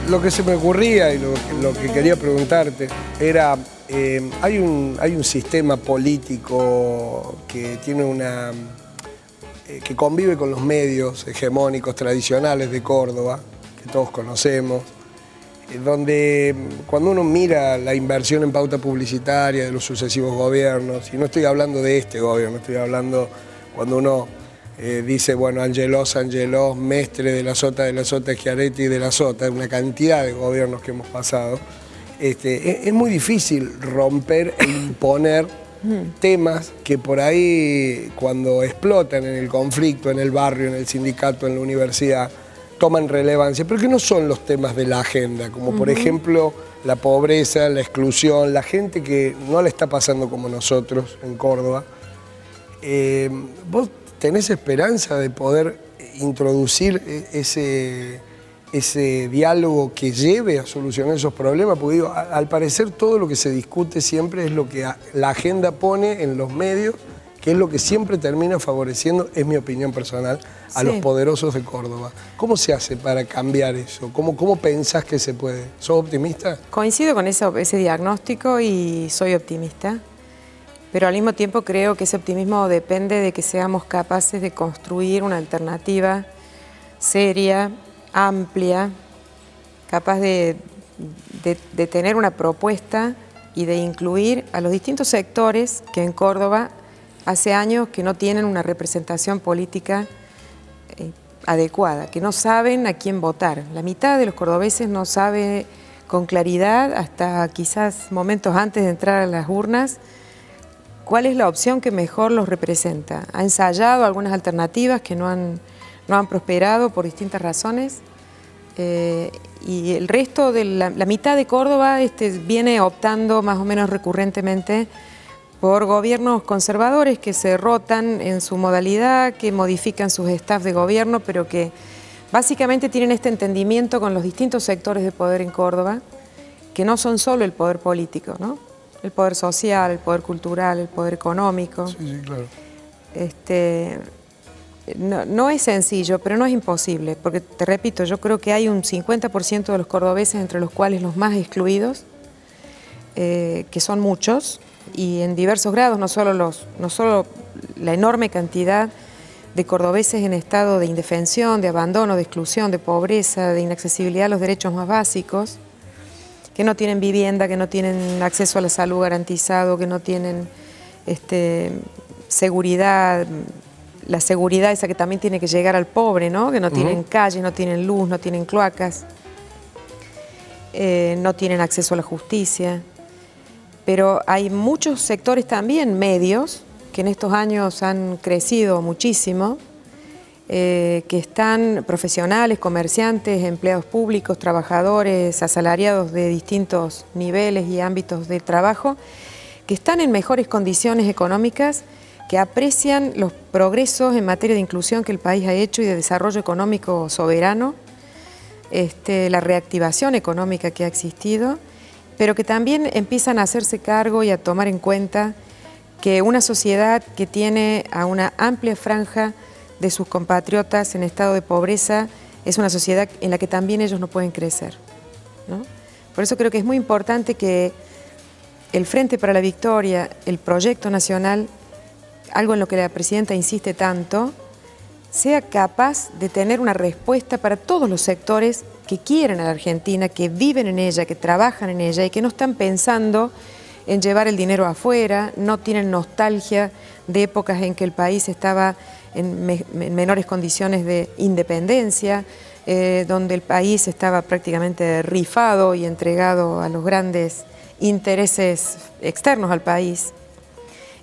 Lo que se me ocurría y lo que quería preguntarte era, hay un sistema político que tiene que convive con los medios hegemónicos tradicionales de Córdoba, que todos conocemos, donde cuando uno mira la inversión en pauta publicitaria de los sucesivos gobiernos, y no estoy hablando de este gobierno, estoy hablando cuando uno dice, bueno, Angelós, Mestre, de la Sota, Schiaretti, de la Sota, una cantidad de gobiernos que hemos pasado, es muy difícil romper e imponer temas que por ahí, cuando explotan en el conflicto, en el barrio, en el sindicato, en la universidad, toman relevancia, pero que no son los temas de la agenda, como por ejemplo la pobreza, la exclusión, la gente que no la está pasando como nosotros en Córdoba. ¿Vos tenés esperanza de poder introducir ese diálogo que lleve a solucionar esos problemas? Porque digo, al parecer todo lo que se discute siempre es lo que la agenda pone en los medios, que es lo que siempre termina favoreciendo, es mi opinión personal, a los poderosos de Córdoba. ¿Cómo se hace para cambiar eso? ¿Cómo pensás que se puede? ¿Sos optimista? Coincido con ese diagnóstico y soy optimista, pero al mismo tiempo creo que ese optimismo depende de que seamos capaces de construir una alternativa seria, amplia, capaz de tener una propuesta y de incluir a los distintos sectores que en Córdoba hace años que no tienen una representación política adecuada, que no saben a quién votar. La mitad de los cordobeses no sabe con claridad, hasta quizás momentos antes de entrar a las urnas, cuál es la opción que mejor los representa. Ha ensayado algunas alternativas que no han prosperado por distintas razones, y el resto de la mitad de Córdoba viene optando más o menos recurrentemente por gobiernos conservadores que se rotan en su modalidad, que modifican sus staff de gobierno, pero que básicamente tienen este entendimiento con los distintos sectores de poder en Córdoba, que no son solo el poder político, ¿no? El poder social, el poder cultural, el poder económico. Sí, sí, claro. No es sencillo, pero no es imposible, porque te repito, yo creo que hay un 50% de los cordobeses, entre los cuales los más excluidos, que son muchos, y en diversos grados, no solo la enorme cantidad de cordobeses en estado de indefensión, de abandono, de exclusión, de pobreza, de inaccesibilidad a los derechos más básicos, que no tienen vivienda, que no tienen acceso a la salud garantizado, que no tienen seguridad, la seguridad esa que también tiene que llegar al pobre, ¿no? Que no tienen calles, no tienen luz, no tienen cloacas, no tienen acceso a la justicia. Pero hay muchos sectores también medios que en estos años han crecido muchísimo, que están profesionales, comerciantes, empleados públicos, trabajadores, asalariados de distintos niveles y ámbitos de trabajo, que están en mejores condiciones económicas, que aprecian los progresos en materia de inclusión que el país ha hecho y de desarrollo económico soberano, la reactivación económica que ha existido, pero que también empiezan a hacerse cargo y a tomar en cuenta que una sociedad que tiene a una amplia franja de sus compatriotas en estado de pobreza es una sociedad en la que también ellos no pueden crecer, ¿no? Por eso creo que es muy importante que el Frente para la Victoria, el proyecto nacional, algo en lo que la presidenta insiste tanto, sea capaz de tener una respuesta para todos los sectores que quieren a la Argentina, que viven en ella, que trabajan en ella y que no están pensando en llevar el dinero afuera, no tienen nostalgia de épocas en que el país estaba en menores condiciones de independencia, donde el país estaba prácticamente rifado y entregado a los grandes intereses externos al país.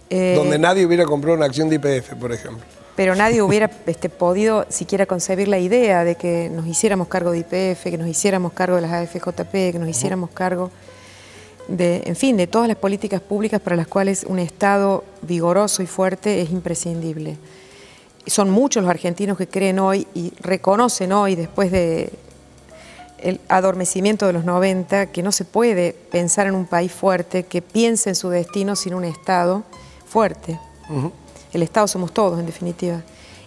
Donde nadie hubiera comprado una acción de YPF, por ejemplo. Pero nadie hubiera podido siquiera concebir la idea de que nos hiciéramos cargo de YPF, que nos hiciéramos cargo de las AFJP, que nos hiciéramos cargo de, en fin, de todas las políticas públicas para las cuales un Estado vigoroso y fuerte es imprescindible. Son muchos los argentinos que creen hoy y reconocen hoy, después del adormecimiento de los 90, que no se puede pensar en un país fuerte que piense en su destino sin un Estado fuerte. El Estado somos todos, en definitiva.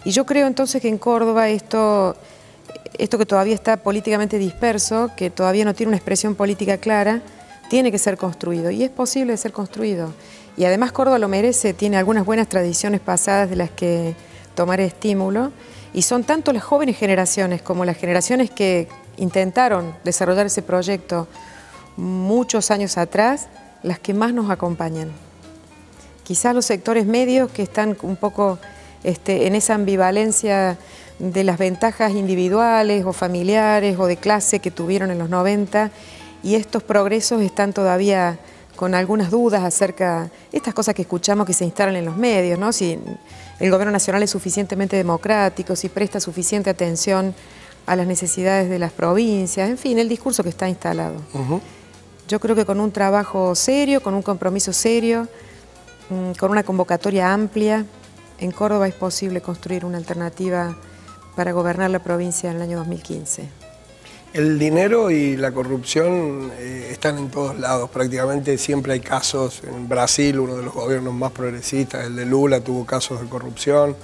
Y yo creo entonces que en Córdoba esto esto que todavía está políticamente disperso, que todavía no tiene una expresión política clara, tiene que ser construido y es posible de ser construido. Y además Córdoba lo merece, tiene algunas buenas tradiciones pasadas de las que tomaré estímulo y son tanto las jóvenes generaciones como las generaciones que intentaron desarrollar ese proyecto muchos años atrás, las que más nos acompañan. Quizás los sectores medios que están un poco en esa ambivalencia de las ventajas individuales o familiares o de clase que tuvieron en los 90 y estos progresos están todavía con algunas dudas acerca de estas cosas que escuchamos que se instalan en los medios, ¿no? Si el gobierno nacional es suficientemente democrático, si presta suficiente atención a las necesidades de las provincias, en fin, el discurso que está instalado. Yo creo que con un trabajo serio, con un compromiso serio, con una convocatoria amplia, en Córdoba es posible construir una alternativa para gobernar la provincia en el año 2015. El dinero y la corrupción están en todos lados, prácticamente siempre hay casos. En Brasil, uno de los gobiernos más progresistas, el de Lula, tuvo casos de corrupción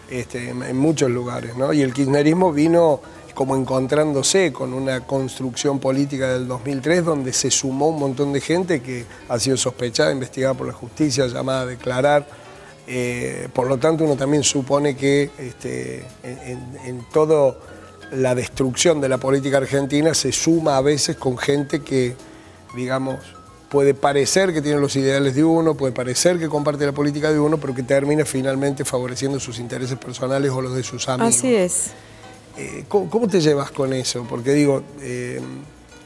en muchos lugares, ¿no? Y el kirchnerismo vino como encontrándose con una construcción política del 2003 donde se sumó un montón de gente que ha sido sospechada, investigada por la justicia, llamada a declarar. Por lo tanto, uno también supone que en toda la destrucción de la política argentina se suma a veces con gente que, digamos, puede parecer que tiene los ideales de uno, puede parecer que comparte la política de uno, pero que termina finalmente favoreciendo sus intereses personales o los de sus amigos. Así es. ¿Cómo te llevas con eso? Porque digo,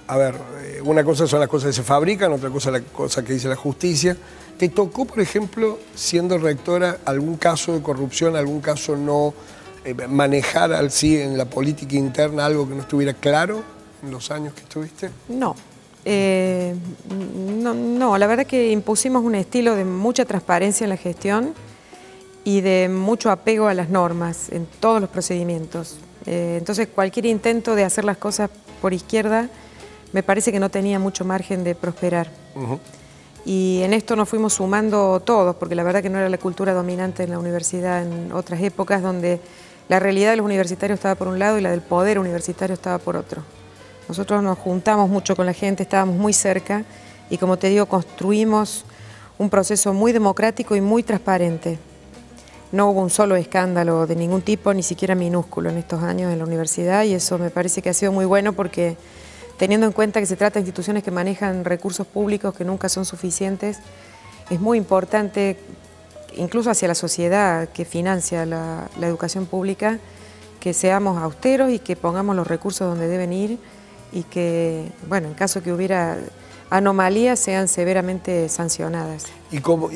a ver, una cosa son las cosas que se fabrican, otra cosa la cosa que dice la justicia. ¿Te tocó, por ejemplo, siendo rectora, algún caso de corrupción, algún caso no manejar así en la política interna algo que no estuviera claro en los años que estuviste? No. No, la verdad que impusimos un estilo de mucha transparencia en la gestión y de mucho apego a las normas en todos los procedimientos. Entonces cualquier intento de hacer las cosas por izquierda me parece que no tenía mucho margen de prosperar. Y en esto nos fuimos sumando todos, porque la verdad que no era la cultura dominante en la universidad en otras épocas, donde la realidad de los universitarios estaba por un lado y la del poder universitario estaba por otro. Nosotros nos juntamos mucho con la gente, estábamos muy cerca y, como te digo, construimos un proceso muy democrático y muy transparente. No hubo un solo escándalo de ningún tipo, ni siquiera minúsculo en estos años en la universidad, y eso me parece que ha sido muy bueno porque, teniendo en cuenta que se trata de instituciones que manejan recursos públicos que nunca son suficientes, es muy importante, incluso hacia la sociedad que financia la educación pública, que seamos austeros y que pongamos los recursos donde deben ir y que, bueno, en caso que hubiera anomalías, sean severamente sancionadas.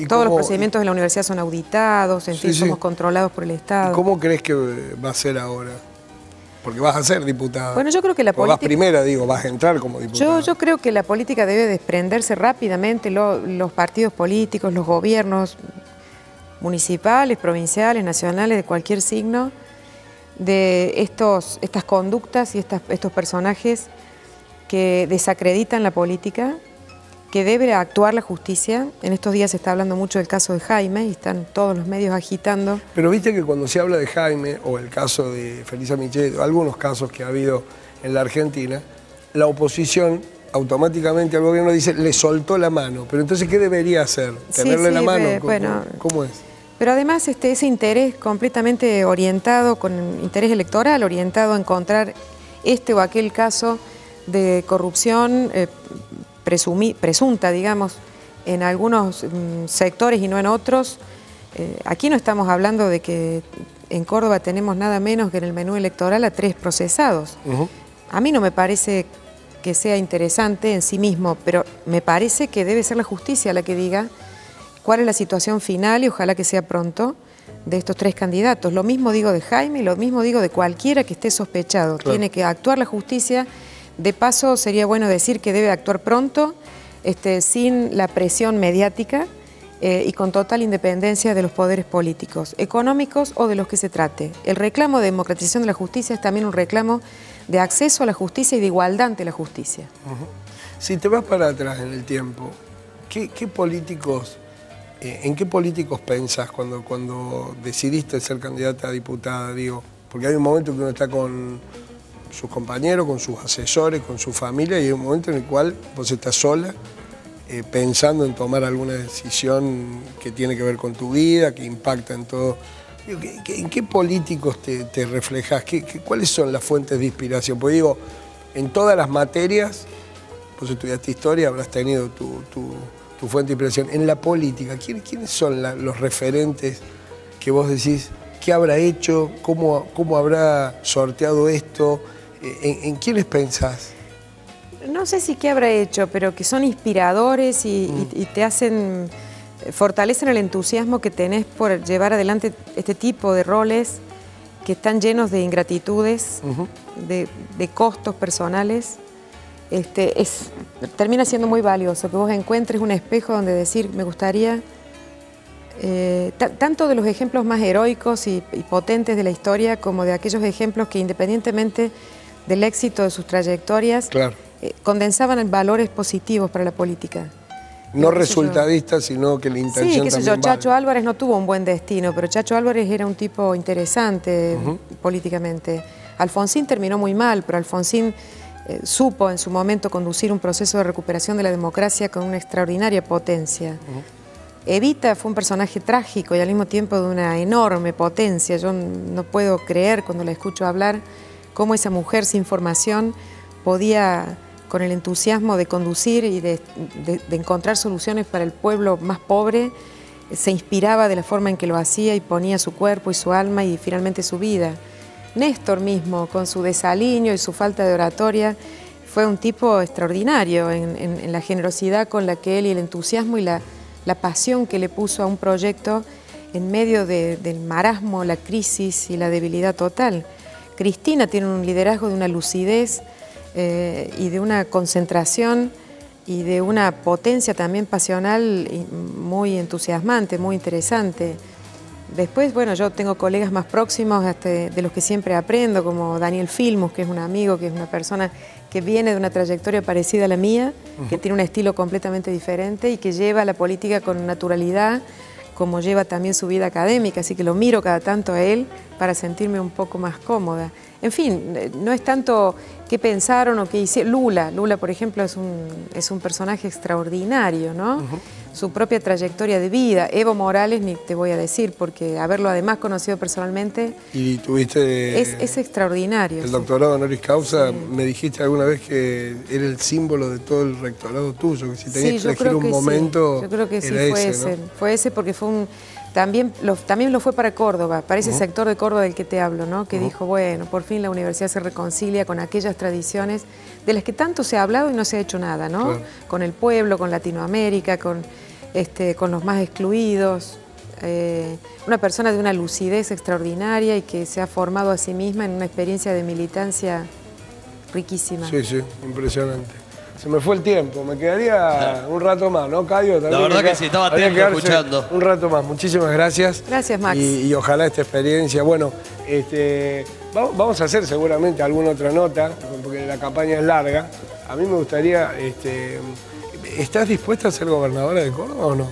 Todos los procedimientos de la universidad son auditados, en fin, somos controlados por el Estado. ¿Y cómo crees que va a ser ahora? Porque vas a ser diputada. Bueno, yo creo que la política... vas primera, digo, vas a entrar como diputada. Yo creo que la política debe desprenderse rápidamente, los partidos políticos, los gobiernos municipales, provinciales, nacionales, de cualquier signo, de estas conductas y estos personajes que desacreditan la política, que debe actuar la justicia. En estos días se está hablando mucho del caso de Jaime y están todos los medios agitando. Pero viste que cuando se habla de Jaime, o el caso de Felisa Michetti, algunos casos que ha habido en la Argentina, la oposición automáticamente al gobierno dice, le soltó la mano. Pero entonces, ¿qué debería hacer? ¿Tenerle la mano? Bueno, ¿Cómo es? Pero además ese interés completamente orientado, con interés electoral, orientado a encontrar este o aquel caso de corrupción presunta, digamos, en algunos sectores y no en otros. Aquí no estamos hablando de que en Córdoba tenemos nada menos que en el menú electoral a 3 procesados. A mí no me parece que sea interesante en sí mismo, pero me parece que debe ser la justicia la que diga cuál es la situación final y ojalá que sea pronto de estos 3 candidatos. Lo mismo digo de Jaime y lo mismo digo de cualquiera que esté sospechado. Claro. Tiene que actuar la justicia. De paso, sería bueno decir que debe actuar pronto, sin la presión mediática y con total independencia de los poderes políticos, económicos o de los que se trate. El reclamo de democratización de la justicia es también un reclamo de acceso a la justicia y de igualdad ante la justicia. Si te vas para atrás en el tiempo, ¿qué políticos... ¿En qué políticos pensás cuando decidiste ser candidata a diputada? Digo, porque hay un momento que uno está con sus compañeros, con sus asesores, con su familia, y hay un momento en el cual vos estás sola, pensando en tomar alguna decisión que tiene que ver con tu vida, que impacta en todo. ¿En qué políticos te reflejas? ¿Cuáles son las fuentes de inspiración? Porque digo, en todas las materias, vos estudiaste historia, habrás tenido tu fuente de inspiración. En la política, ¿quiénes son los referentes que vos decís, qué habrá hecho, cómo habrá sorteado esto? ¿En quiénes pensás? No sé si qué habrá hecho, pero que son inspiradores y te hacen, fortalecen el entusiasmo que tenés por llevar adelante este tipo de roles que están llenos de ingratitudes, de costos personales. Termina siendo muy valioso que vos encuentres un espejo donde decir, me gustaría, tanto de los ejemplos más heroicos y potentes de la historia, como de aquellos ejemplos que independientemente del éxito de sus trayectorias, claro, condensaban en valores positivos para la política. No resultadistas, sino que la intención sí, también Chacho Álvarez no tuvo un buen destino, pero Chacho Álvarez era un tipo interesante políticamente. Alfonsín terminó muy mal, pero Alfonsín supo en su momento conducir un proceso de recuperación de la democracia con una extraordinaria potencia. Evita fue un personaje trágico y al mismo tiempo de una enorme potencia. Yo no puedo creer cuando la escucho hablar cómo esa mujer sin formación podía, con el entusiasmo de conducir y de encontrar soluciones para el pueblo más pobre, se inspiraba de la forma en que lo hacía y ponía su cuerpo y su alma y finalmente su vida. Néstor mismo, con su desaliño y su falta de oratoria, fue un tipo extraordinario en la generosidad con la que él y el entusiasmo y la pasión que le puso a un proyecto en medio del marasmo, la crisis y la debilidad total. Cristina tiene un liderazgo de una lucidez y de una concentración y de una potencia también pasional muy entusiasmante, muy interesante. Después, bueno, yo tengo colegas más próximos de los que siempre aprendo, como Daniel Filmus, que es un amigo, que es una persona que viene de una trayectoria parecida a la mía, que tiene un estilo completamente diferente y que lleva la política con naturalidad, como lleva también su vida académica, así que lo miro cada tanto a él para sentirme un poco más cómoda. En fin, no es tanto qué pensaron o qué hicieron. Lula, por ejemplo, es un personaje extraordinario, ¿no? Su propia trayectoria de vida. Evo Morales, ni te voy a decir, porque haberlo además conocido personalmente... Y tuviste... Es extraordinario. El doctorado honoris causa, me dijiste alguna vez que era el símbolo de todo el rectorado tuyo, que si tenías que elegir un momento, yo creo que sí, fue ese, ¿no? Fue ese porque fue un... También lo fue para Córdoba, para ese sector de Córdoba del que te hablo, ¿no? Que dijo, bueno, por fin la universidad se reconcilia con aquellas tradiciones de las que tanto se ha hablado y no se ha hecho nada, ¿no? Claro. Con el pueblo, con Latinoamérica, con los más excluidos. Una persona de una lucidez extraordinaria y que se ha formado a sí misma en una experiencia de militancia riquísima. Sí, sí, impresionante. Se me fue el tiempo, me quedaría un rato más, ¿no, Cayo? La verdad que sí, estaba atento escuchando. Un rato más, muchísimas gracias. Gracias, Max. Y ojalá esta experiencia, bueno, vamos a hacer seguramente alguna otra nota, porque la campaña es larga. A mí me gustaría, ¿estás dispuesta a ser gobernadora de Córdoba o no?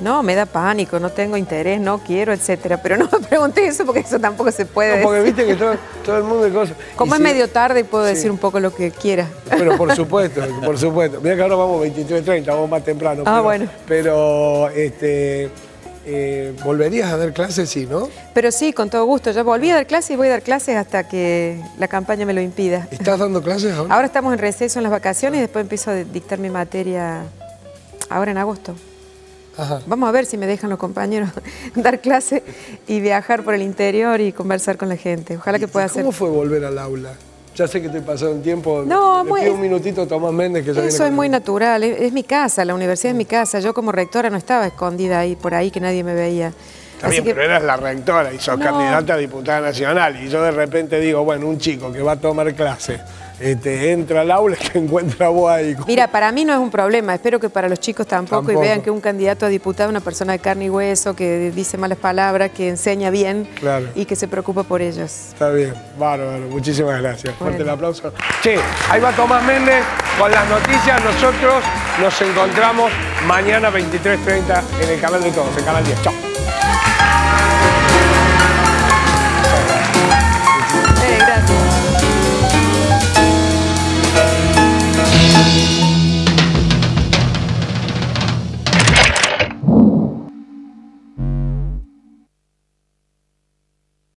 No, me da pánico, no tengo interés, no quiero, etcétera. Pero no me pregunté eso porque eso tampoco se puede decir. Porque viste que todo el mundo de cosas... Como es medio tarde, puedo decir un poco lo que quiera. Pero por supuesto, por supuesto. Mira que ahora vamos 23:30, vamos más temprano. Bueno. Pero, ¿volverías a dar clases? Sí, ¿no? Pero sí, con todo gusto. Ya volví a dar clases y voy a dar clases hasta que la campaña me lo impida. ¿Estás dando clases ahora? Ahora estamos en receso en las vacaciones y después empiezo a dictar mi materia ahora en agosto. Ajá. Vamos a ver si me dejan los compañeros dar clase y viajar por el interior y conversar con la gente. Ojalá que pueda hacer. ¿Cómo fue volver al aula? Ya sé que te pasó un tiempo. No, le pido un minutito a Tomás Méndez que ya eso es muy natural. Es mi casa, la universidad es mi casa. Yo como rectora no estaba escondida ahí por ahí que nadie me veía. Está bien, pero eras la rectora y sos candidata a diputada nacional. Y yo de repente digo, bueno, un chico que va a tomar clase, entra al aula y te encuentra vos ahí. Mira, para mí no es un problema. Espero que para los chicos tampoco. Y vean que un candidato a diputado es una persona de carne y hueso, que dice malas palabras, que enseña bien y que se preocupa por ellos. Está bien, bárbaro. Muchísimas gracias. Fuerte el aplauso. Che, ahí va Tomás Méndez con las noticias. Nosotros nos encontramos mañana 23:30 en el canal de Todos, en Canal 10. Chao.